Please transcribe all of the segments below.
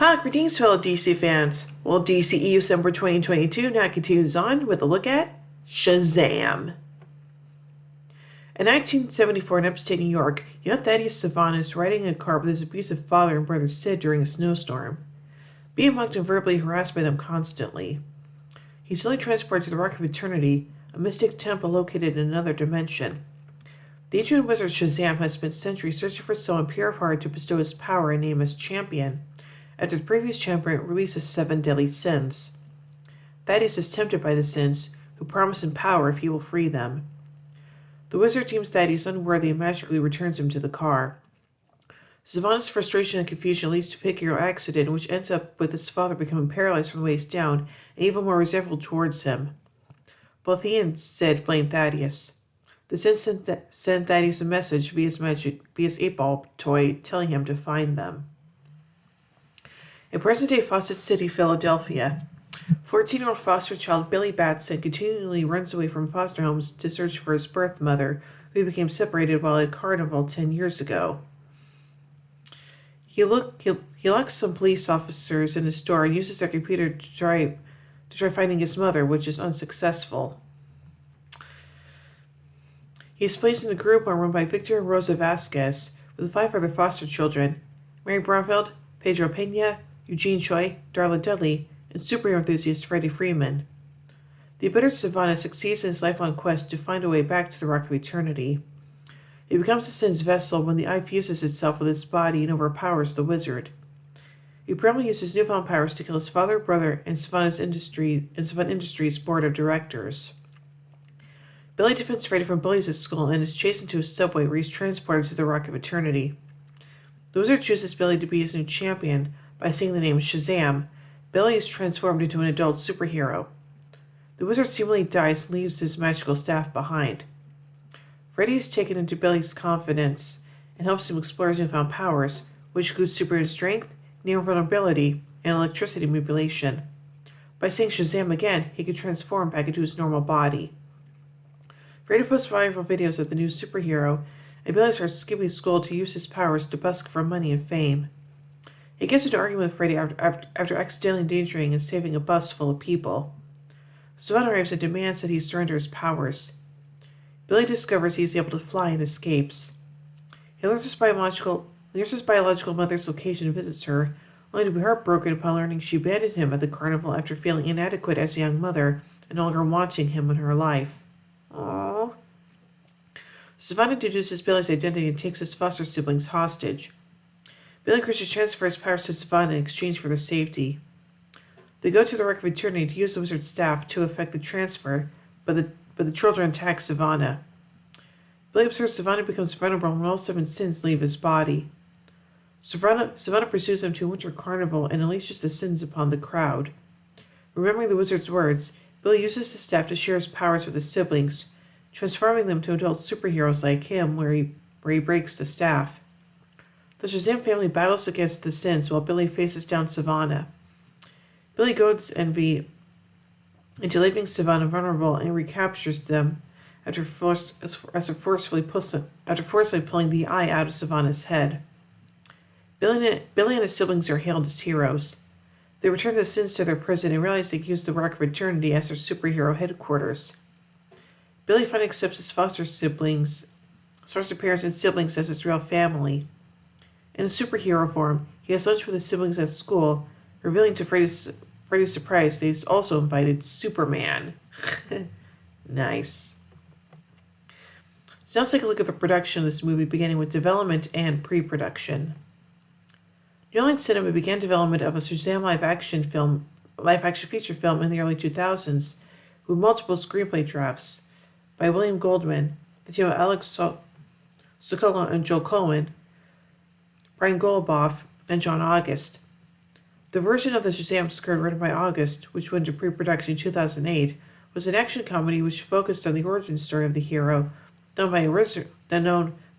Hi, greetings, fellow DC fans. Well, DCEU December 2022 now continues on with a look at Shazam. In 1974 in upstate New York, young Thaddeus Savannah is riding in a car with his abusive father and brother Sid during a snowstorm, being mugged and verbally harassed by them constantly. He's slowly transported to the Rock of Eternity, a mystic temple located in another dimension. The ancient wizard Shazam has spent centuries searching for someone pure of heart to bestow his power and name as champion, after the previous champion releases 7 deadly sins. Thaddeus is tempted by the sins, who promise him power if he will free them. The wizard deems Thaddeus unworthy and magically returns him to the car. Savannah's frustration and confusion leads to a fatal accident, which ends up with his father becoming paralyzed from the waist down and even more resentful towards him. Both he and Sid blame Thaddeus. The sins send Thaddeus a message via his 8-ball toy telling him to find them. In present-day Fawcett City, Philadelphia, 14-year-old foster child Billy Batson continually runs away from foster homes to search for his birth mother, who became separated while at Carnival 10 years ago. He locks some police officers in his store and uses their computer to try finding his mother, which is unsuccessful. He is placed in a group run by Victor and Rosa Vasquez with 5 other foster children: Mary Bromfield, Pedro Pena, Eugene Choi, Darla Dudley, and superhero enthusiast Freddie Freeman. The embittered Savannah succeeds in his lifelong quest to find a way back to the Rock of Eternity. He becomes the sin's vessel when the eye fuses itself with his body and overpowers the wizard. He promptly uses newfound powers to kill his father, brother, and Savannah Industries board of directors. Billy defends Freddie from bullies at school and is chased into a subway where he's transported to the Rock of Eternity. The wizard chooses Billy to be his new champion. By saying the name Shazam, Billy is transformed into an adult superhero. The wizard seemingly dies and leaves his magical staff behind. Freddy is taken into Billy's confidence and helps him explore his newfound powers, which include superhuman strength, near invulnerability, and electricity manipulation. By saying Shazam again, he can transform back into his normal body. Freddy posts viral videos of the new superhero, and Billy starts skipping school to use his powers to busk for money and fame. He gets into an argument with Freddy after accidentally endangering and saving a bus full of people. Savannah arrives and demands that he surrender his powers. Billy discovers he is able to fly and escapes. He learns his biological mother's location and visits her, only to be heartbroken upon learning she abandoned him at the carnival after feeling inadequate as a young mother and no longer wanting him in her life. Aww. Savannah deduces Billy's identity and takes his foster siblings hostage. Billy agrees to transfer his powers to Savannah in exchange for their safety. They go to the Rock of Eternity to use the wizard's staff to effect the transfer, but the children attack Savannah. Billy observes Savannah becomes vulnerable when all 7 sins leave his body. Savannah pursues them to a winter carnival and unleashes the sins upon the crowd. Remembering the wizard's words, Billy uses the staff to share his powers with his siblings, transforming them to adult superheroes like him, where he breaks the staff. The Shazam family battles against the sins while Billy faces down Savannah. Billy goads Envy into leaving Savannah vulnerable and recaptures them after forcefully pulling the eye out of Savannah's head. Billy and his siblings are hailed as heroes. They return the sins to their prison and realize they can use the Rock of Eternity as their superhero headquarters. Billy finally accepts his foster parents and siblings as his real family. In a superhero form, he has lunch with his siblings at school, revealing to Freddy's surprise that he's also invited Superman. Nice. So now let's take a look at the production of this movie, beginning with development and pre-production. New Line Cinema began development of a Shazam live-action feature film in the early 2000s, with multiple screenplay drafts by William Goldman, the team of Alex Sokolow and Joel Cohen, Brian Goluboff, and John August. The version of the Shazam script written by August, which went to pre-production in 2008, was an action comedy which focused on the origin story of the hero, known by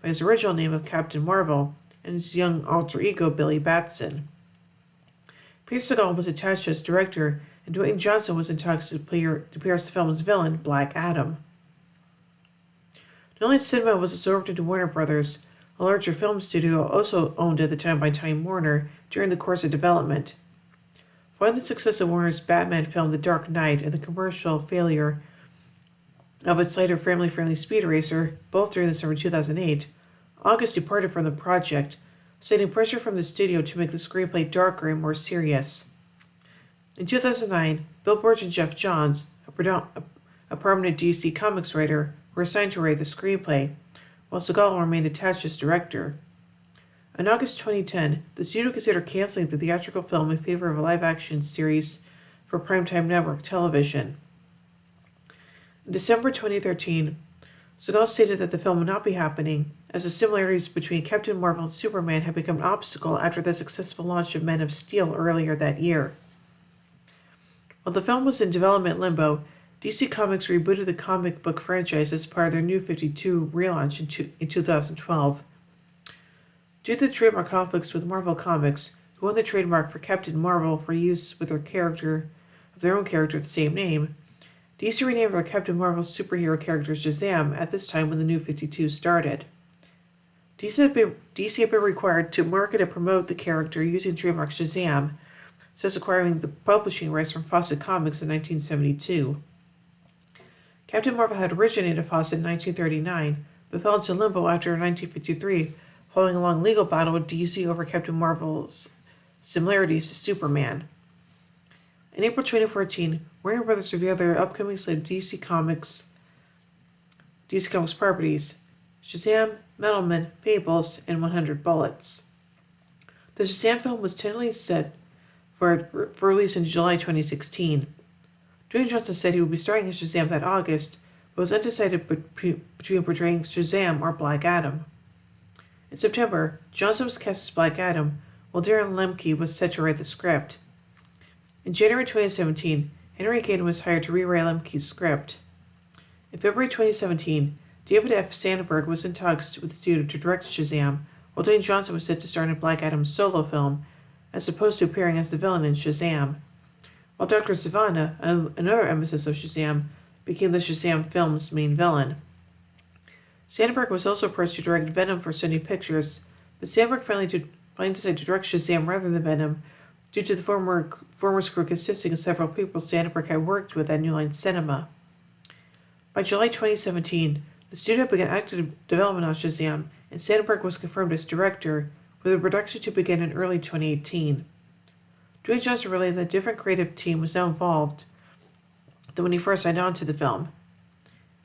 his original name of Captain Marvel and his young alter ego Billy Batson. Peter Segal was attached as director, and Dwayne Johnson was in talks to appear as the film's villain, Black Adam. New Line Cinema was absorbed into Warner Brothers, a larger film studio also owned at the time by Time Warner during the course of development. Following the success of Warner's Batman film The Dark Knight and the commercial failure of its lighter family-friendly Speed Racer, both during the summer of 2008, August departed from the project, citing pressure from the studio to make the screenplay darker and more serious. In 2009, Bill Burch and Jeff Johns, a prominent DC Comics writer, were assigned to write the screenplay, while Segal remained attached as director. In August 2010, the studio considered canceling the theatrical film in favor of a live-action series for primetime network television. In December 2013, Segal stated that the film would not be happening, as the similarities between Captain Marvel and Superman had become an obstacle after the successful launch of Men of Steel earlier that year. While the film was in development limbo, DC Comics rebooted the comic book franchise as part of their New 52 relaunch in 2012. Due to the trademark conflicts with Marvel Comics, who own the trademark for Captain Marvel for use with their own character with the same name, DC renamed their Captain Marvel superhero character Shazam at this time when the New 52 started. DC had been required to market and promote the character using trademark Shazam, since acquiring the publishing rights from Fawcett Comics in 1972. Captain Marvel had originated at Fawcett in 1939, but fell into limbo after 1953, following a long legal battle with DC over Captain Marvel's similarities to Superman. In April 2014, Warner Bros. Revealed their upcoming slate of DC Comics properties: Shazam, Metalman, Fables, and 100 Bullets. The Shazam film was tentatively set for release in July 2016. Dwayne Johnson said he would be starring as Shazam that August, but was undecided between portraying Shazam or Black Adam. In September, Johnson was cast as Black Adam, while Darren Lemke was set to write the script. In January 2017, Henry Caden was hired to rewrite Lemke's script. In February 2017, David F. Sandberg was in talks with the studio to direct Shazam, while Dwayne Johnson was set to star in a Black Adam solo film, as opposed to appearing as the villain in Shazam, while Dr. Sivana, another emesis of Shazam, became the Shazam film's main villain. Sandberg was also approached to direct Venom for Sony Pictures, but Sandberg finally decided to direct Shazam rather than Venom due to the former crew consisting of several people Sandberg had worked with at New Line Cinema. By July 2017, the studio began active development on Shazam, and Sandberg was confirmed as director, with the production to begin in early 2018. Dwayne Johnson relayed that a different creative team was now involved than when he first signed on to the film.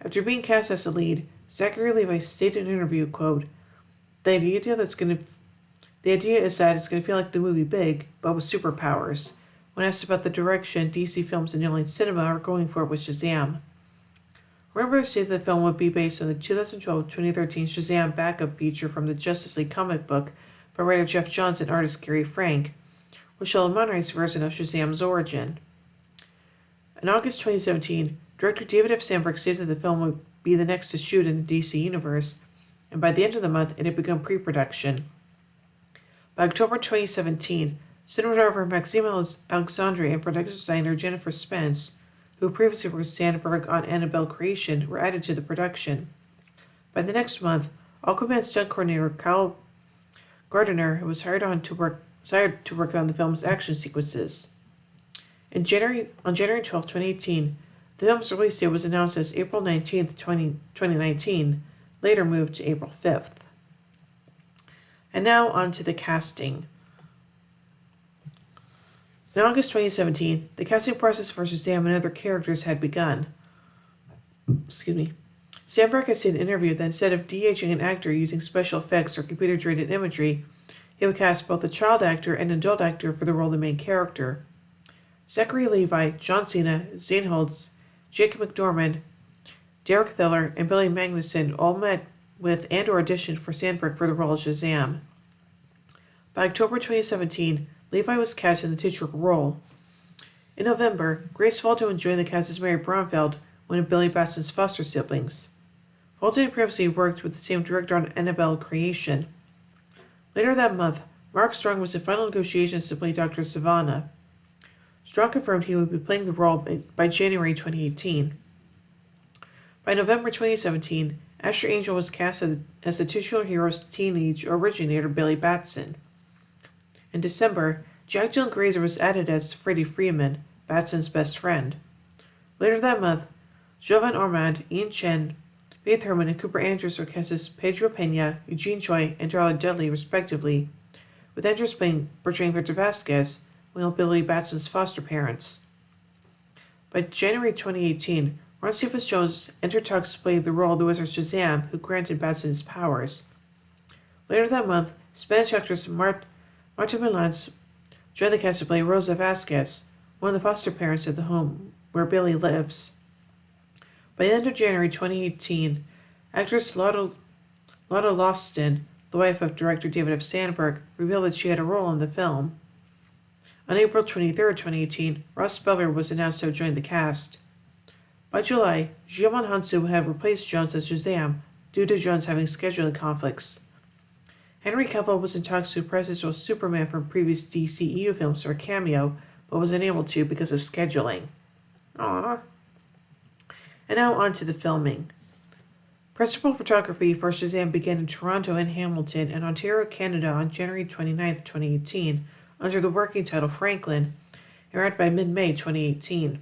After being cast as the lead, Zachary Levi stated in an interview, quote, The idea is that it's going to feel like the movie Big, but with superpowers. When asked about the direction DC Films and New Line Cinema are going for with Shazam, Warner stated the film would be based on the 2012-2013 Shazam backup feature from the Justice League comic book by writer Jeff Johns and artist Gary Frank, which showed a modernized version of Shazam's origin. In August 2017, director David F. Sandberg stated the film would be the next to shoot in the DC universe, and by the end of the month it had begun pre-production. By October 2017, cinematographer Maxime Alexandre and production designer Jennifer Spence, who previously worked with Sandberg on Annabelle Creation, were added to the production. By the next month, Aquaman stunt coordinator Kyle Gardner was hired to work on the film's action sequences. On January 12, 2018, the film's release date was announced as April 19, 2019, later moved to April 5th. And now on to the casting. In August 2017, the casting process for Shazam and other characters had begun. Sandberg had said in an interview that instead of de-aging an actor using special effects or computer-generated imagery, he would cast both a child actor and an adult actor for the role of the main character. Zachary Levi, John Cena, Zane Holtz, Jacob McDormand, Derek Thiller, and Billy Magnuson all met with and or auditioned for Sandberg for the role of Shazam. By October 2017, Levi was cast in the titular role. In November, Grace Valdo joined the cast as Mary Bromfield, one of Billy Batson's foster siblings. Valdo had previously worked with the same director on Annabelle Creation. Later that month, Mark Strong was in final negotiations to play Dr. Sivana. Strong confirmed he would be playing the role by January 2018. By November 2017, Asher Angel was cast as the titular hero's teenage originator, Billy Batson. In December, Jack Dylan Grazer was added as Freddie Freeman, Batson's best friend. Later that month, Jovan Ormond, Ian Chen, Faith Herman, and Cooper Andrews were cast as Pedro Pena, Eugene Choi, and Darla Dudley, respectively, with Andrews portraying Victor Vasquez, one of Billy Batson's foster parents. By January 2018, Ron Cephas Jones entered talks to play the role of the wizard Shazam, who granted Batson his powers. Later that month, Spanish actress Marta Milans joined the cast to play Rosa Vasquez, one of the foster parents at the home where Billy lives. By the end of January 2018, actress Lotta Lofston, the wife of director David F. Sandberg, revealed that she had a role in the film. On April 23, 2018, Ross Beller was announced to have joined the cast. By July, Djimon Hounsou had replaced Jones as Shazam, due to Jones having scheduling conflicts. Henry Cavill was in talks to reprise his role as Superman from previous DCEU films for a cameo, but was unable to because of scheduling. Aww. And now on to the filming. Principal photography for Shazam began in Toronto and Hamilton and Ontario, Canada on January 29, 2018, under the working title Franklin, and ran by mid-May 2018.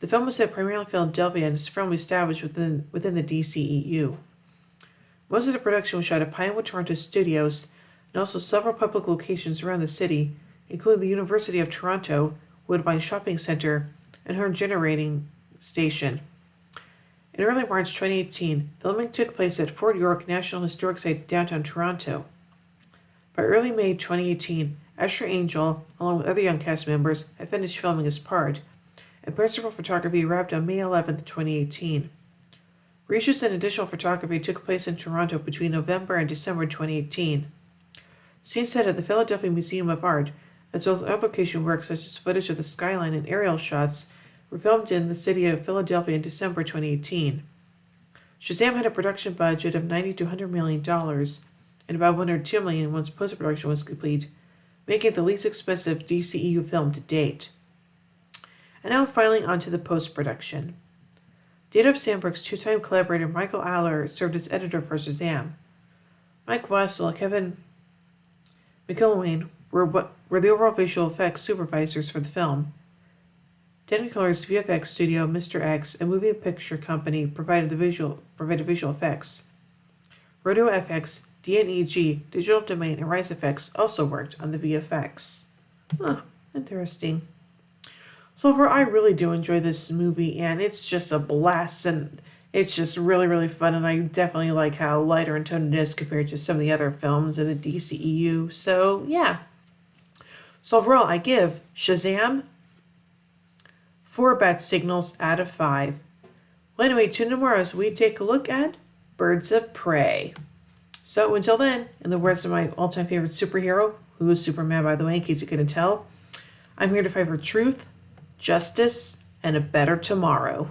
The film was set primarily in Philadelphia and is firmly established within the DCEU. Most of the production was shot at Pinewood Toronto Studios and also several public locations around the city, including the University of Toronto, Woodbine Shopping Centre, and Hearn Generating Station. In early March 2018, filming took place at Fort York National Historic Site in downtown Toronto. By early May 2018, Asher Angel, along with other young cast members, had finished filming his part, and principal photography wrapped on May 11, 2018. Reshoots and additional photography took place in Toronto between November and December 2018. Scenes set at the Philadelphia Museum of Art, as well as other location work such as footage of the skyline and aerial shots, were filmed in the city of Philadelphia in December 2018. Shazam had a production budget of $90 to $100 million, and about $102 million once post-production was complete, making it the least expensive DCEU film to date. And now finally on to the post-production. David F. Sandberg's two-time collaborator Michael Aller served as editor for Shazam. Mike Wassel and Kevin McIlwain were the overall visual effects supervisors for the film. Technicolor's VFX studio, Mr. X, a moving picture company, provided visual effects. Rodeo FX, DNEG, Digital Domain, and Rise FX also worked on the VFX. Interesting. So overall, I really do enjoy this movie, and it's just a blast, and it's just really, really fun, and I definitely like how lighter in tone it is compared to some of the other films in the DCEU. So, yeah. So overall, I give Shazam 4 bat signals out of 5. Well, anyway, tune in tomorrow as we take a look at Birds of Prey. So until then, in the words of my all-time favorite superhero, who is Superman, by the way, in case you couldn't tell, I'm here to fight for truth, justice, and a better tomorrow.